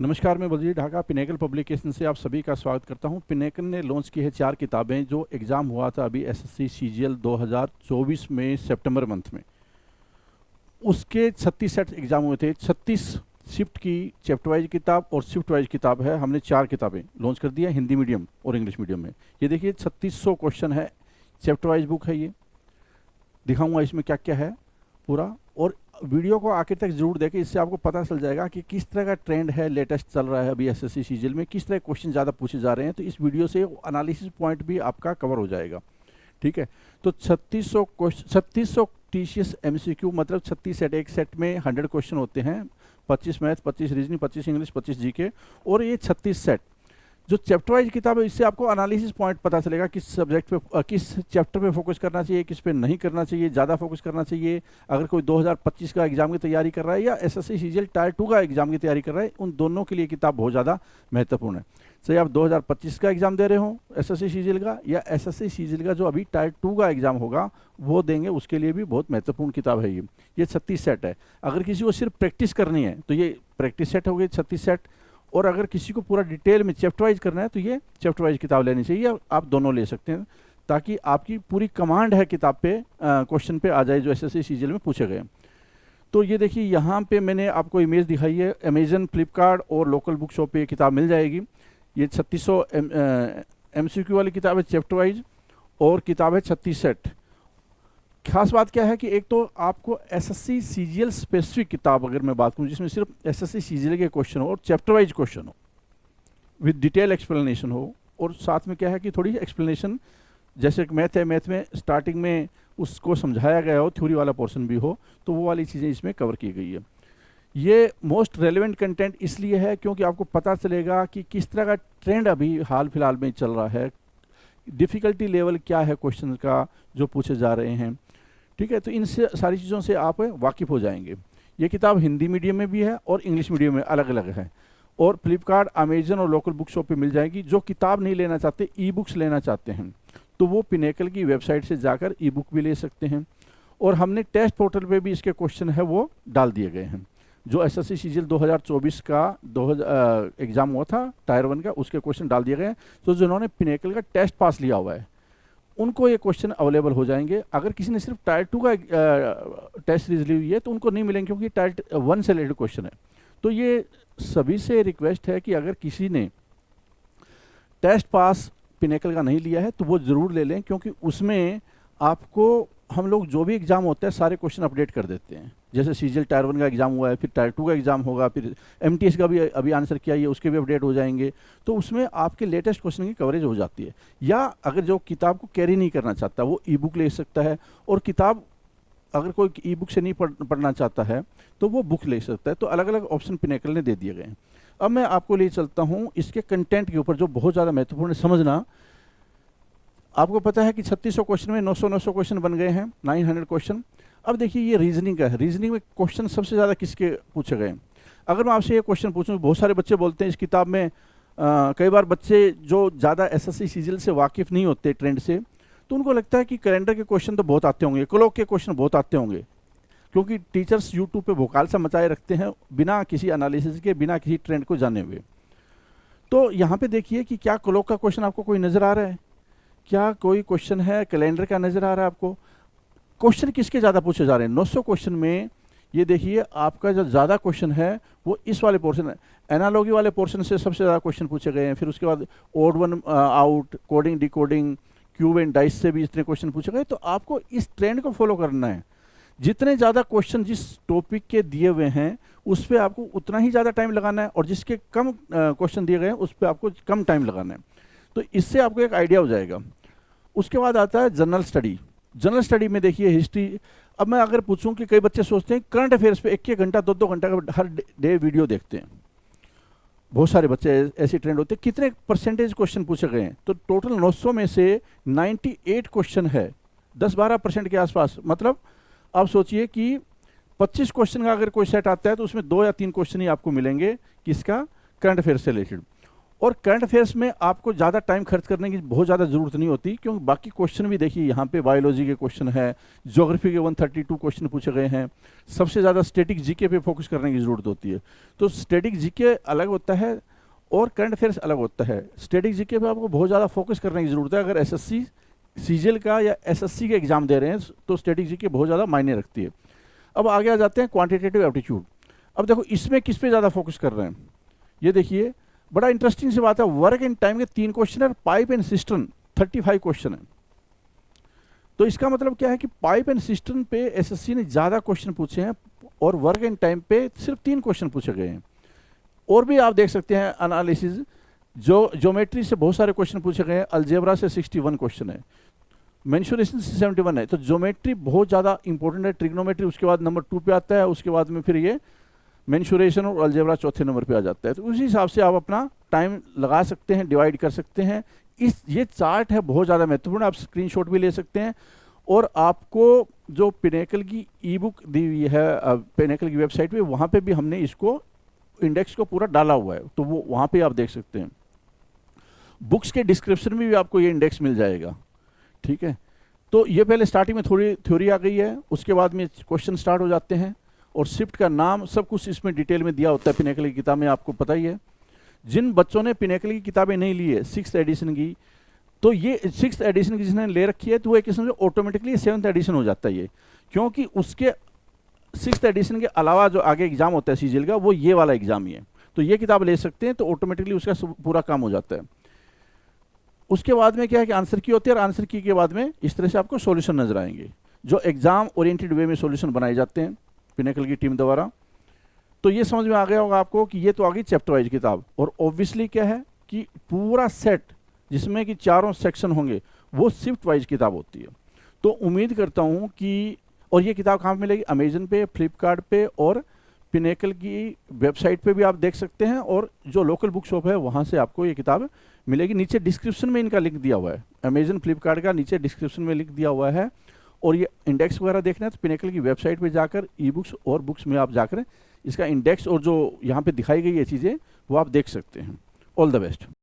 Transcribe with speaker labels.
Speaker 1: नमस्कार, मैं Baljeet Dhaka pinnacle publication से आप सभी का स्वागत करता हूं। पिनेकल ने लॉन्च की है 4 किताबें। जो एग्ज़ाम हुआ था अभी एसएससी सीजीएल 2024 में सितंबर मंथ में, उसके 36 सेट एग्ज़ाम हुए थे। 36 शिफ्ट की चैप्टर वाइज किताब और शिफ्ट वाइज किताब है। हमने 4 किताबें लॉन्च कर दी है, हिंदी मीडियम और इंग्लिश मीडियम में। ये देखिए 3600 क्वेश्चन है, चैप्टर वाइज बुक है। ये दिखाऊंगा इसमें क्या क्या है पूरा, और वीडियो को आखिर तक जरूर देखें। इससे आपको पता चल जाएगा कि किस तरह का ट्रेंड है, लेटेस्ट चल रहा है अभी एसएससी सीजीएल में, किस तरह क्वेश्चन ज़्यादा पूछे जा रहे हैं। तो इस वीडियो से एनालिसिस पॉइंट भी आपका कवर हो जाएगा। ठीक है, तो 3600 टीसीएस एमसीक्यू मतलब 36 सेट। एक सेट में 100 क्वेश्चन होते हैं, 25 मैथ, 25 रीजनिंग, 25 इंग्लिश, 25 जीके। और ये 36 सेट जो चैप्टर वाइज किताब है, इससे आपको एनालिसिस पॉइंट पता चलेगा किस सब्जेक्ट पे, किस चैप्टर पे फोकस करना चाहिए, किस पे नहीं करना चाहिए, ज़्यादा फोकस करना चाहिए। अगर कोई 2025 का एग्जाम की तैयारी कर रहा है या एसएससी सीजीएल टायर 2 का एग्जाम की तैयारी कर रहा है, उन दोनों के लिए किताब बहुत ज़्यादा महत्वपूर्ण है। चाहे आप 2025 का एग्जाम दे रहे हो एसएससी सीजीएल का, या एसएससी सीजीएल का जो अभी टायर 2 का एग्जाम होगा वो देंगे, उसके लिए भी बहुत महत्वपूर्ण किताब है ये 36 सेट है। अगर किसी को सिर्फ प्रैक्टिस करनी है तो ये प्रैक्टिस सेट हो गई 36 सेट, और अगर किसी को पूरा डिटेल में चैप्टर वाइज करना है तो ये चैप्टर वाइज किताब लेनी चाहिए, या आप दोनों ले सकते हैं, ताकि आपकी पूरी कमांड है किताब पे, क्वेश्चन पे आ जाए जो एसएससी सीजीएल में पूछे गए। तो ये देखिए यहाँ पे मैंने आपको इमेज दिखाई है। अमेजन, फ्लिपकार्ट और लोकल बुक शॉप पे ये किताब मिल जाएगी। ये 3600 एमसीक्यू वाली किताब है चैप्टर वाइज, और किताब है 36 सेट। खास बात क्या है कि एक तो आपको एसएससी सीजीएल स्पेसिफिक किताब अगर मैं बात करूं, जिसमें सिर्फ एसएससी सीजीएल के क्वेश्चन हो और चैप्टर वाइज क्वेश्चन हो विद डिटेल एक्सप्लेनेशन हो, और साथ में क्या है कि थोड़ी एक्सप्लेनेशन, जैसे मैथ है, मैथ में स्टार्टिंग में उसको समझाया गया हो, थ्योरी वाला पोर्शन भी हो, तो वो वाली चीज़ें इसमें कवर की गई है। ये मोस्ट रेलिवेंट कंटेंट इसलिए है क्योंकि आपको पता चलेगा कि किस तरह का ट्रेंड अभी हाल फिलहाल में चल रहा है, डिफ़िकल्टी लेवल क्या है क्वेश्चन का जो पूछे जा रहे हैं। ठीक है, तो इन सारी चीज़ों से आप वाकिफ़ हो जाएंगे। ये किताब हिंदी मीडियम में भी है और इंग्लिश मीडियम में अलग अलग है, और फ्लिपकार्ट, अमेजन और लोकल बुक शॉप पे मिल जाएगी। जो किताब नहीं लेना चाहते, ई बुक्स लेना चाहते हैं, तो वो पिनेकल की वेबसाइट से जाकर ई बुक भी ले सकते हैं। और हमने टेस्ट पोर्टल पे भी इसके क्वेश्चन है वो डाल दिए गए हैं। जो एसएससी सीजीएल 2024 का एग्ज़ाम हुआ था टायर 1 का, उसके क्वेश्चन डाल दिए गए हैं। तो जिन्होंने पिनेकल का टेस्ट पास लिया हुआ है उनको ये क्वेश्चन अवेलेबल हो जाएंगे। अगर किसी ने सिर्फ टायर 2 का टेस्ट सीरीज ली हुई है तो उनको नहीं मिलेंगे, क्योंकि टायर 1 से रिलेटेड क्वेश्चन है। तो ये सभी से रिक्वेस्ट है कि अगर किसी ने टेस्ट पास पिनेकल का नहीं लिया है तो वो ज़रूर ले लें, क्योंकि उसमें आपको हम लोग जो भी एग्ज़ाम होता है सारे क्वेश्चन अपडेट कर देते हैं। जैसे सीजीएल टायर 1 का एग्ज़ाम हुआ है, फिर टायर 2 का एग्ज़ाम होगा, फिर एमटीएस का भी अभी आंसर किया है, उसके भी अपडेट हो जाएंगे। तो उसमें आपके लेटेस्ट क्वेश्चन की कवरेज हो जाती है। या अगर जो किताब को कैरी नहीं करना चाहता वो ई बुक ले सकता है, और किताब अगर कोई ई बुक से नहीं पढ़ना चाहता है तो वो बुक ले सकता है। तो अलग अलग ऑप्शन पिनेकल ने दे दिए गए हैं। अब मैं आपको ले चलता हूँ इसके कंटेंट के ऊपर, जो बहुत ज़्यादा महत्वपूर्ण है समझना। आपको पता है कि 3600 क्वेश्चन में 900 क्वेश्चन बन गए हैं, 900 क्वेश्चन। अब देखिए ये रीजनिंग का है। रीजनिंग में क्वेश्चन सबसे ज़्यादा किसके पूछे गए? अगर मैं आपसे ये क्वेश्चन पूछूं, बहुत सारे बच्चे बोलते हैं इस किताब में, कई बार बच्चे जो ज़्यादा एसएससी सीजीएल से वाकिफ़ नहीं होते ट्रेंड से, तो उनको लगता है कि कैलेंडर के क्वेश्चन तो बहुत आते होंगे, क्लॉक के क्वेश्चन बहुत आते होंगे, क्योंकि टीचर्स यूट्यूब पे भोकाल सा मचाए रखते हैं बिना किसी एनालिसिस के, बिना किसी ट्रेंड को जाने हुए। तो यहाँ पे देखिए कि क्या क्लॉक का क्वेश्चन आपको कोई नज़र आ रहा है? क्या कोई क्वेश्चन है कैलेंडर का नज़र आ रहा है आपको? क्वेश्चन किसके ज़्यादा पूछे जा रहे हैं? 900 क्वेश्चन में ये देखिए आपका जो ज़्यादा क्वेश्चन है वो इस वाले पोर्शन है, एनालॉगी वाले पोर्शन से सबसे ज़्यादा क्वेश्चन पूछे गए हैं। फिर उसके बाद odd one out, coding, decoding, cube and dice से भी इतने क्वेश्चन पूछे गए। तो आपको इस ट्रेंड को फॉलो करना है। जितने ज़्यादा क्वेश्चन जिस टॉपिक के दिए हुए हैं उस पर आपको उतना ही ज़्यादा टाइम लगाना है, और जिसके कम क्वेश्चन दिए गए हैं उस पर आपको कम टाइम लगाना है। तो इससे आपको एक आइडिया हो जाएगा। उसके बाद आता है जनरल स्टडी। जनरल स्टडी में देखिए हिस्ट्री। अब मैं अगर पूछूं कि कई बच्चे सोचते हैं करंट अफेयर्स पे 1-1 घंटा 2-2 घंटा का हर डे वीडियो देखते हैं, बहुत सारे बच्चे ऐसे ट्रेंड होते हैं। कितने परसेंटेज क्वेश्चन पूछे गए हैं? तो टोटल 900 में से 98 क्वेश्चन है, 10-12% के आसपास। मतलब आप सोचिए कि 25 क्वेश्चन का अगर कोई सेट आता है तो उसमें 2 या 3 क्वेश्चन ही आपको मिलेंगे किसका? करंट अफेयर से रिलेटेड। और करंट अफेयर्स में आपको ज़्यादा टाइम खर्च करने की बहुत ज़्यादा ज़रूरत नहीं होती, क्योंकि बाकी क्वेश्चन भी देखिए यहाँ पे बायोलॉजी के क्वेश्चन है, ज्योग्राफी के 132 क्वेश्चन पूछे गए हैं। सबसे ज़्यादा स्टैटिक जीके पे फोकस करने की ज़रूरत होती है। तो स्टैटिक जीके अलग होता है और करंट अफेयर्स अलग होता है। स्टैटिक जीके पे आपको बहुत ज़्यादा फोकस करने की ज़रूरत है। अगर एसएससी सीजीएल का या एसएससी का एग्जाम दे रहे हैं तो स्टैटिक जीके बहुत ज़्यादा मायने रखती है। अब आगे आ जाते हैं क्वांटिटेटिव एप्टीट्यूड। अब देखो इसमें किस पे ज़्यादा फोकस कर रहे हैं, ये देखिए बड़ा इंटरेस्टिंग सी बात है। वर्क एंड टाइम के 3 क्वेश्चन है, पाइप एंड सिस्टर्न 35 क्वेश्चन है। तो इसका मतलब क्या है कि पाइप एंड सिस्टर्न पे एसएससी ने ज़्यादा क्वेश्चन पूछे हैं और वर्क एंड टाइम पे सिर्फ 3 क्वेश्चन पूछे गए हैं। और भी आप देख सकते हैं एनालिसिस, जो ज्योमेट्री से बहुत सारे क्वेश्चन पूछे गए हैं, अलजेब्रा से 61 क्वेश्चन है, मेंसुरेशन से 71 है। तो ज्योमेट्री बहुत ज़्यादा इंपॉर्टेंट है। ट्रिग्नोमेट्री उसके बाद नंबर 2 पे आता है, उसके बाद में फिर ये मेंसुरेशन और अलजेब्रा चौथे नंबर पे आ जाता है। तो उसी हिसाब से आप अपना टाइम लगा सकते हैं, डिवाइड कर सकते हैं। ये चार्ट है बहुत ज़्यादा महत्वपूर्ण, आप स्क्रीनशॉट भी ले सकते हैं। और आपको जो पिनेकल की ई बुक दी हुई है पिनेकल की वेबसाइट पे, वहाँ पे भी हमने इसको इंडेक्स को पूरा डाला हुआ है, तो वो वहाँ पे आप देख सकते हैं। बुक्स के डिस्क्रिप्शन में भी आपको ये इंडेक्स मिल जाएगा, ठीक है। तो ये पहले स्टार्टिंग में थोड़ी थ्योरी आ गई है, उसके बाद में क्वेश्चन स्टार्ट हो जाते हैं और शिफ्ट का नाम सब कुछ इसमें डिटेल में दिया होता है। पिनेकल की किताब में आपको पता ही है। जिन बच्चों ने पिनेकल की किताबें नहीं ली है 6th एडिशन की, तो ये 6th एडिशन की जिसने ले रखी है तो वो एक किस्म से ऑटोमेटिकली 7th एडिशन हो जाता है ये, क्योंकि उसके 6th एडिशन के अलावा जो आगे एग्जाम होता है सीजीएल का, वो ये वाला एग्जाम ही है। तो ये किताब ले सकते हैं, तो ऑटोमेटिकली उसका पूरा काम हो जाता है। उसके बाद में क्या है कि आंसर की होती है, और आंसर की के बाद में इस तरह से आपको सॉल्यूशन नजर आएंगे, जो एग्जाम ओरिएंटेड वे में सॉल्यूशन बनाए जाते हैं पिनेकल की टीम द्वारा। तो ये समझ में आ गया होगा आपको कि ये तो आ गई चैप्टर वाइज किताब। और ऑब्वियसली क्या है कि पूरा सेट जिसमें कि चारों सेक्शन होंगे वो शिफ्ट वाइज किताब होती है। तो उम्मीद करता हूँ कि, और ये किताब कहाँ मिलेगी, अमेजन पे, फ्लिपकार्ट पे और पिनेकल की वेबसाइट पे भी आप देख सकते हैं, और जो लोकल बुक शॉप है वहाँ से आपको ये किताब मिलेगी। नीचे डिस्क्रिप्शन में इनका लिंक दिया हुआ है, अमेजन फ्लिपकार्ट का नीचे डिस्क्रिप्शन में लिंक दिया हुआ है। और ये इंडेक्स वगैरह देखना है तो पिनेकल की वेबसाइट पे जाकर ई बुक्स और बुक्स में आप जाकर इसका इंडेक्स और जो यहाँ पे दिखाई गई ये चीज़ें वो आप देख सकते हैं। All the best.